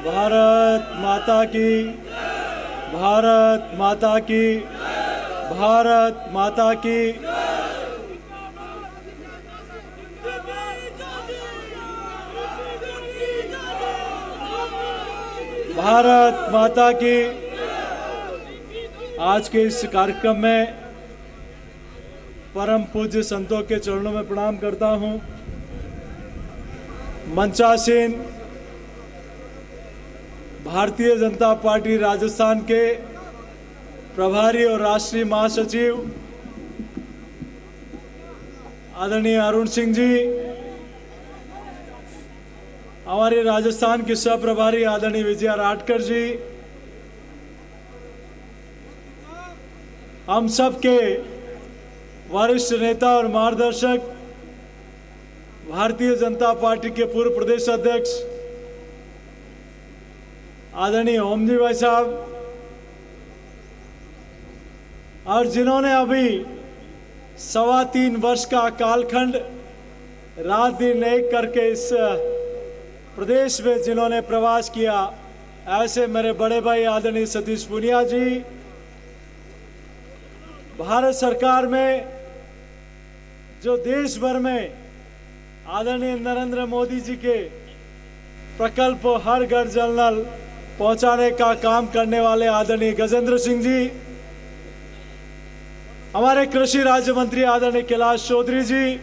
भारत माता की, भारत माता की, भारत माता की। भारत माता की। आज के इस कार्यक्रम में परम पूज्य संतों के चरणों में प्रणाम करता हूं। मंचासीन भारतीय जनता पार्टी राजस्थान के प्रभारी और राष्ट्रीय महासचिव आदरणीय अरुण सिंह जी, हमारे राजस्थान के सह प्रभारी आदरणीय विजया राठकर जी, हम सब के वरिष्ठ नेता और मार्गदर्शक भारतीय जनता पार्टी के पूर्व प्रदेश अध्यक्ष आदरणीय ओम जी भाई साहब, और जिन्होंने अभी 3.25 वर्ष का कालखंड रात दिन एक करके इस प्रदेश में जिन्होंने प्रवास किया, ऐसे मेरे बड़े भाई आदरणीय सतीश पूनिया जी, भारत सरकार में जो देश भर में आदरणीय नरेंद्र मोदी जी के प्रकल्प हर घर जल नल पहुंचाने का काम करने वाले आदरणीय गजेंद्र सिंह जी, हमारे कृषि राज्य मंत्री आदरणीय कैलाश चौधरी जी,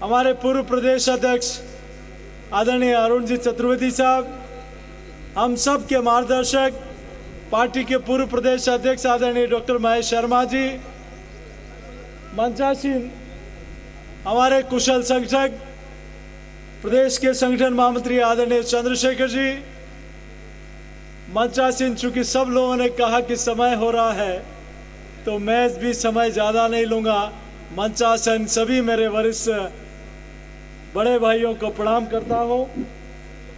हमारे पूर्व प्रदेश अध्यक्ष आदरणीय अरुण जी चतुर्वेदी साहब, हम सब के मार्गदर्शक पार्टी के पूर्व प्रदेश अध्यक्ष आदरणीय डॉक्टर महेश शर्मा जी, मंचासीन हमारे कुशल संगठक प्रदेश के संगठन महामंत्री आदरणीय चंद्रशेखर जी, मंचासीन चूंकि सब लोगों ने कहा कि समय हो रहा है तो मैं भी समय ज़्यादा नहीं लूँगा। मंचासीन सभी मेरे वरिष्ठ बड़े भाइयों को प्रणाम करता हूँ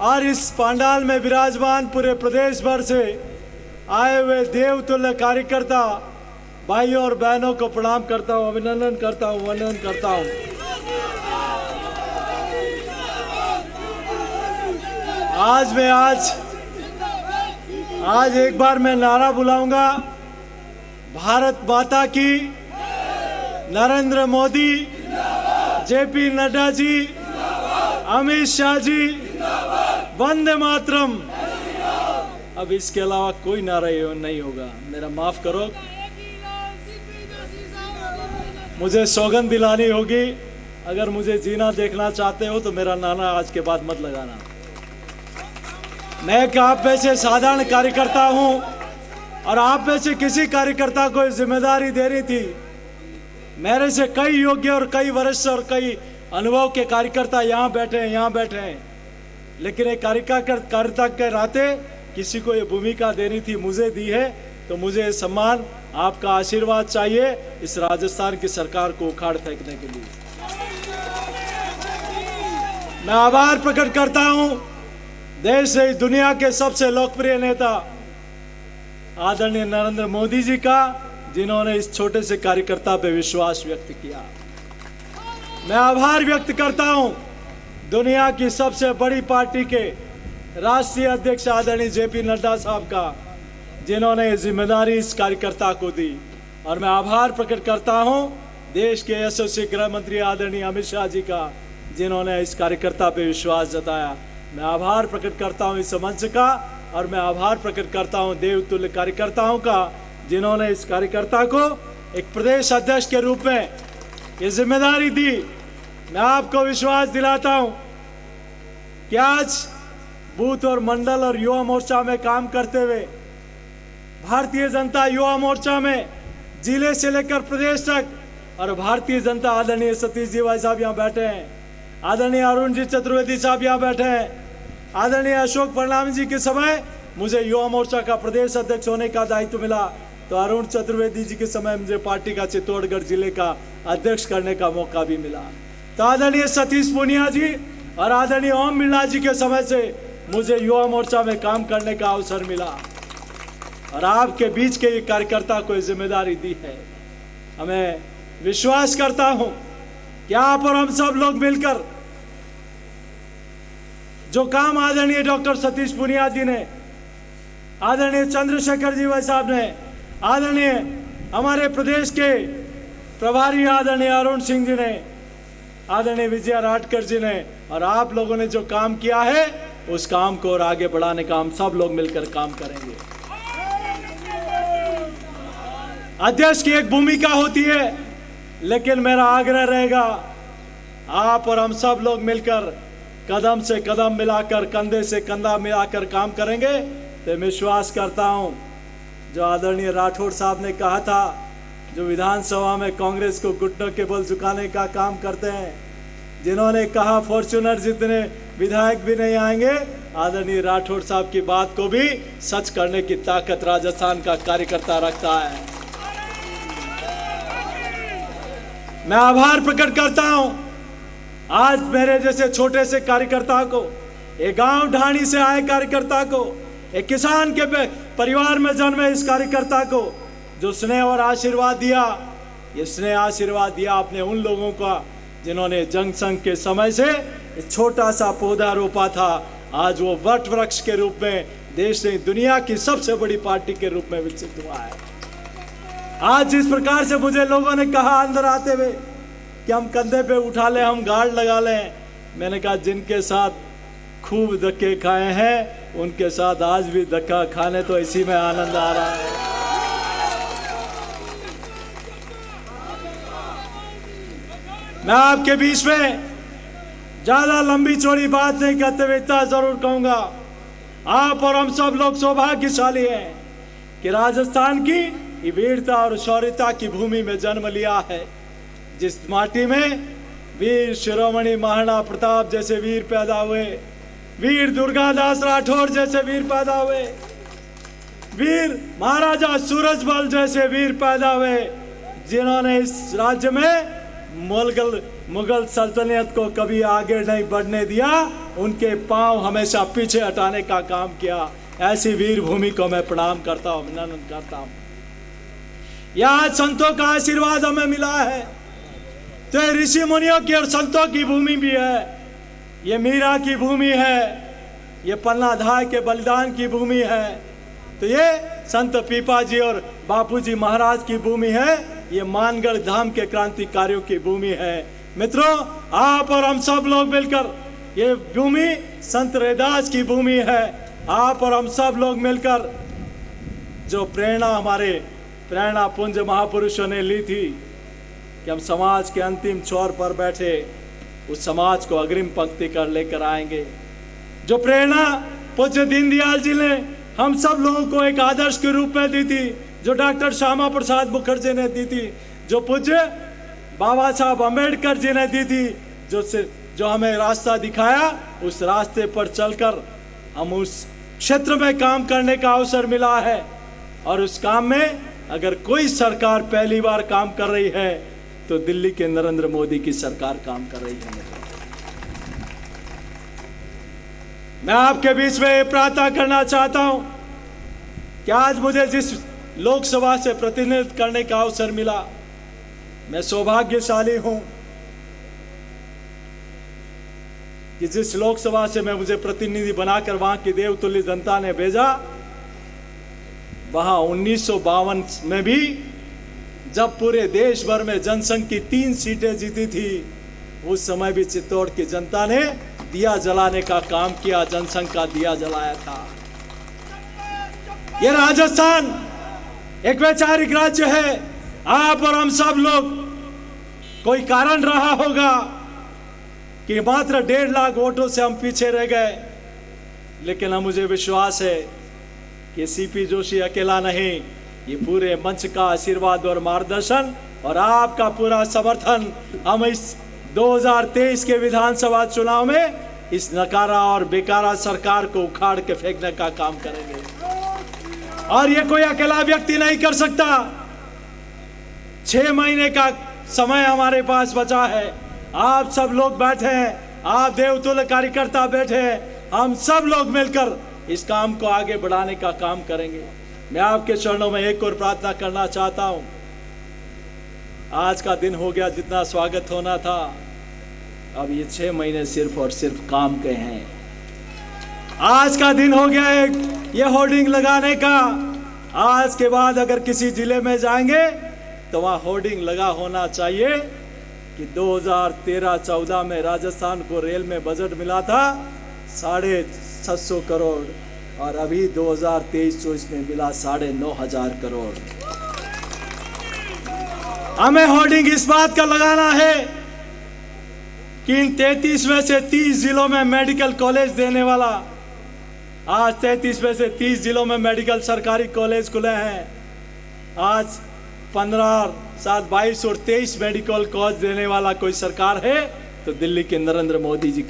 और इस पंडाल में विराजमान पूरे प्रदेश भर से आए हुए देवतुल्य कार्यकर्ता भाइयों और बहनों को प्रणाम करता हूँ, अभिनंदन करता हूँ, वंदन करता हूँ। आज एक बार मैं नारा बुलाऊंगा, भारत माता की, नरेंद्र मोदी, जेपी नड्डा जी, अमित शाह जी, वंदे मातरम। अब इसके अलावा कोई नारा नहीं होगा, मेरा माफ करो, मुझे सौगंध दिलानी होगी। अगर मुझे जीना देखना चाहते हो तो मेरा नारा आज के बाद मत लगाना। मैं आप में से साधारण कार्यकर्ता हूं और आप में से किसी कार्यकर्ता को जिम्मेदारी देनी थी। मेरे से कई योग्य और कई वरिष्ठ और कई अनुभव के कार्यकर्ता यहाँ बैठे हैं, लेकिन एक कार्यकर्ता के नाते किसी को ये भूमिका देनी थी, मुझे दी है, तो मुझे सम्मान आपका आशीर्वाद चाहिए इस राजस्थान की सरकार को उखाड़ फेंकने के लिए। मैं आभार प्रकट करता हूं देश से दुनिया के सबसे लोकप्रिय नेता आदरणीय नरेंद्र मोदी जी का, जिन्होंने इस छोटे से कार्यकर्ता पे विश्वास व्यक्त किया। मैं आभार व्यक्त करता हूं दुनिया की सबसे बड़ी पार्टी के राष्ट्रीय अध्यक्ष आदरणीय जेपी नड्डा साहब का, जिन्होंने जिम्मेदारी इस कार्यकर्ता को दी। और मैं आभार प्रकट करता हूं देश के यशस्वी गृह मंत्री आदरणीय अमित शाह जी का, जिन्होंने इस कार्यकर्ता पे विश्वास जताया। मैं आभार प्रकट करता हूं इस मंच का, और मैं आभार प्रकट करता हूं देवतुल्य कार्यकर्ताओं का, जिन्होंने इस कार्यकर्ता को एक प्रदेश अध्यक्ष के रूप में ये जिम्मेदारी दी। मैं आपको विश्वास दिलाता हूं कि आज बूथ और मंडल और युवा मोर्चा में काम करते हुए भारतीय जनता युवा मोर्चा में जिले से लेकर प्रदेश तक, और भारतीय जनता आदरणीय सतीश जी भाई साहब यहाँ बैठे हैं, आदरणीय अरुण जी चतुर्वेदी साहब यहाँ बैठे हैं, आदरणीय अशोक परनामी जी के समय मुझे युवा मोर्चा का प्रदेश अध्यक्ष होने का दायित्व मिला, तो अरुण चतुर्वेदी जी के समय मुझे पार्टी का चित्तौड़गढ़ जिले का अध्यक्ष करने का मौका भी मिला। तो आदरणीय सतीश पूनिया जी और आदरणीय ओम बिरला जी के समय से मुझे युवा मोर्चा में काम करने का अवसर मिला, और आपके बीच के ये कार्यकर्ता को जिम्मेदारी दी है। हमें विश्वास करता हूं कि आप और हम सब लोग मिलकर जो काम आदरणीय डॉक्टर सतीश पुनिया जी ने, आदरणीय चंद्रशेखर जी भाई साहब ने, आदरणीय हमारे प्रदेश के प्रभारी आदरणीय अरुण सिंह जी ने, आदरणीय विजया राटकर जी ने और आप लोगों ने जो काम किया है, उस काम को और आगे बढ़ाने का हम सब लोग मिलकर काम करेंगे। अध्यक्ष की एक भूमिका होती है, लेकिन मेरा आग्रह रहेगा आप और हम सब लोग मिलकर कदम से कदम मिलाकर, कंधे से कंधा मिलाकर काम करेंगे तो मैं विश्वास करता हूं जो आदरणीय राठौड़ साहब ने कहा था, जो विधानसभा में कांग्रेस को घुटनों के बल झुकाने का काम करते हैं, जिन्होंने कहा फॉर्च्यूनर जितने विधायक भी नहीं आएंगे, आदरणीय राठौड़ साहब की बात को भी सच करने की ताकत राजस्थान का कार्यकर्ता रखता है। मैं आभार प्रकट करता हूं आज मेरे जैसे छोटे से कार्यकर्ता को, एक गांव ढाणी से आए कार्यकर्ता को, एक किसान के परिवार में जन्मे इस कार्यकर्ता को जो स्नेह और आशीर्वाद दिया, ये स्नेह आशीर्वाद दिया अपने उन लोगों का जिन्होंने जंग संघ के समय से एक छोटा सा पौधा रोपा था, आज वो वट वृक्ष के रूप में देश ने दुनिया की सबसे बड़ी पार्टी के रूप में विकसित हुआ है। आज जिस प्रकार से मुझे लोगों ने कहा अंदर आते हुए कि हम कंधे पे उठा लें, हम गार्ड लगा लें, मैंने कहा जिनके साथ खूब धक्के खाए हैं उनके साथ आज भी धक्का खाने तो इसी में आनंद आ रहा है। मैं आपके बीच में ज्यादा लंबी चौड़ी बात नहीं करते हुए इतना जरूर कहूंगा, आप और हम सब लोग सौभाग्यशाली हैं कि राजस्थान की वीरता और शौर्यता की भूमि में जन्म लिया है, जिस माटी में वीर शिरोमणि महाराणा प्रताप जैसे वीर पैदा हुए, वीर दुर्गादास राठौर जैसे वीर पैदा हुए, वीर महाराजा सूरजमल जैसे वीर पैदा हुए, जिन्होंने इस राज्य में मुगल सल्तनत को कभी आगे नहीं बढ़ने दिया, उनके पांव हमेशा पीछे हटाने का काम किया। ऐसी वीर भूमि को मैं प्रणाम करता हूं, अभिनंदन करता हूं। यह संतों का आशीर्वाद हमें मिला है, तो ऋषि मुनियों की और संतों की भूमि भी है, ये मीरा की भूमि है, ये पन्ना धाय के बलिदान की भूमि है, तो ये संत पीपा जी और बापू जी महाराज की भूमि है, ये मानगढ़ धाम के क्रांतिकारियों की भूमि है। मित्रों, आप और हम सब लोग मिलकर, ये भूमि संत रैदास की भूमि है, आप और हम सब लोग मिलकर जो प्रेरणा हमारे प्रेरणा पुंज महापुरुषों ने ली थी कि हम समाज के अंतिम छोर पर बैठे उस समाज को अग्रिम पंक्ति कर लेकर आएंगे। जो प्रेरणा पूज्य दीनदयाल जी ने हम सब लोगों को एक आदर्श के रूप में दी थी, जो डॉक्टर श्यामा प्रसाद मुखर्जी ने दी थी, जो पूज्य बाबा साहब अम्बेडकर जी ने दी थी, जो हमें रास्ता दिखाया, उस रास्ते पर चलकर हम उस क्षेत्र में काम करने का अवसर मिला है। और उस काम में अगर कोई सरकार पहली बार काम कर रही है तो दिल्ली के नरेंद्र मोदी की सरकार काम कर रही है। मैं आपके बीच में प्रार्थना करना चाहता हूं कि आज मुझे जिस लोकसभा से प्रतिनिधित्व करने का अवसर मिला, मैं सौभाग्यशाली हूं कि जिस लोकसभा से मैं मुझे प्रतिनिधि बनाकर वहां की देवतुल्य जनता ने भेजा, वहां 1952 में भी जब पूरे देश भर में जनसंघ की 3 सीटें जीती थी, उस समय भी चित्तौड़ की जनता ने दिया जलाने का काम किया, जनसंघ का दिया जलाया था। ये राजस्थान एक वैचारिक राज्य है। आप और हम सब लोग, कोई कारण रहा होगा कि मात्र 1.5 लाख वोटों से हम पीछे रह गए, लेकिन मुझे विश्वास है कि सीपी जोशी अकेला नहीं, ये पूरे मंच का आशीर्वाद और मार्गदर्शन और आपका पूरा समर्थन हम इस 2023 के विधानसभा चुनाव में इस नकारा और बेकारा सरकार को उखाड़ के फेंकने का काम करेंगे। और ये कोई अकेला व्यक्ति नहीं कर सकता। 6 महीने का समय हमारे पास बचा है। आप सब लोग बैठे हैं, आप देवतुल्य कार्यकर्ता बैठे हैं, हम सब लोग मिलकर इस काम को आगे बढ़ाने का काम करेंगे। मैं आपके चरणों में एक और प्रार्थना करना चाहता हूं। आज का दिन हो गया, जितना स्वागत होना था, अब ये 6 महीने सिर्फ और सिर्फ काम के हैं। आज का दिन हो गया एक ये होर्डिंग लगाने का। आज के बाद अगर किसी जिले में जाएंगे तो वहां होर्डिंग लगा होना चाहिए कि 2013-14 में राजस्थान को रेल में बजट मिला था 750 करोड़ और अभी 2023-24 में मिला 9,500 करोड़। हमें होर्डिंग इस बात का लगाना है कि इन 33 में से 30 जिलों में मेडिकल कॉलेज देने वाला, आज 33 में से 30 जिलों में मेडिकल सरकारी कॉलेज खुले हैं। आज 15, 7, 22 और 23 मेडिकल कॉलेज देने वाला कोई सरकार है तो दिल्ली के नरेंद्र मोदी जी।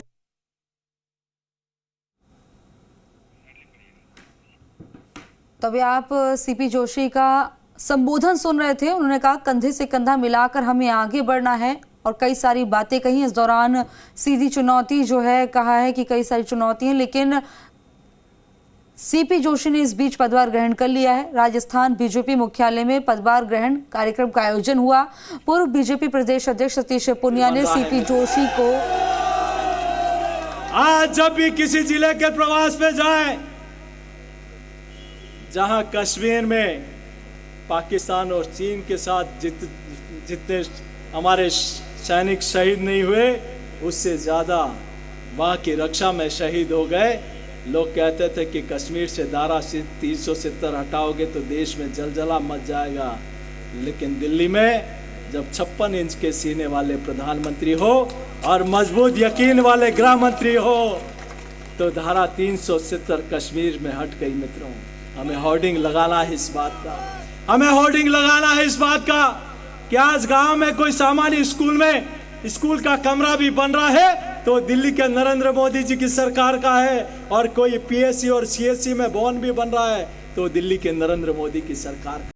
तभी आप सीपी जोशी का संबोधन सुन रहे थे। उन्होंने कहा कंधे से कंधा मिलाकर हमें आगे बढ़ना है और कई सारी बातें कही। इस दौरान सीधी चुनौती जो है कहा है कि कई सारी चुनौती हैं, लेकिन सीपी जोशी ने इस बीच पदभार ग्रहण कर लिया है। राजस्थान बीजेपी मुख्यालय में पदभार ग्रहण कार्यक्रम का आयोजन हुआ। पूर्व बीजेपी प्रदेश अध्यक्ष सतीश पुनिया ने सीपी जोशी को आज जब भी किसी जिले के प्रवास पे जाए जहां कश्मीर में पाकिस्तान और चीन के साथ जितने हमारे सैनिक शहीद नहीं हुए उससे ज्यादा वहां की रक्षा में शहीद हो गए। लोग कहते थे कि कश्मीर से धारा 370 हटाओगे तो देश में जलजला मच जाएगा, लेकिन दिल्ली में जब 56 इंच के सीने वाले प्रधानमंत्री हो और मजबूत यकीन वाले गृह मंत्री हो तो धारा 370 कश्मीर में हट गई। मित्रों, हमें होर्डिंग लगाना है इस बात का, हमें होर्डिंग लगाना है इस बात का कि आज गांव में कोई सामान्य स्कूल में स्कूल का कमरा भी बन रहा है तो दिल्ली के नरेंद्र मोदी जी की सरकार का है, और कोई पीएससी और सीएससी में भवन भी बन रहा है तो दिल्ली के नरेंद्र मोदी की सरकार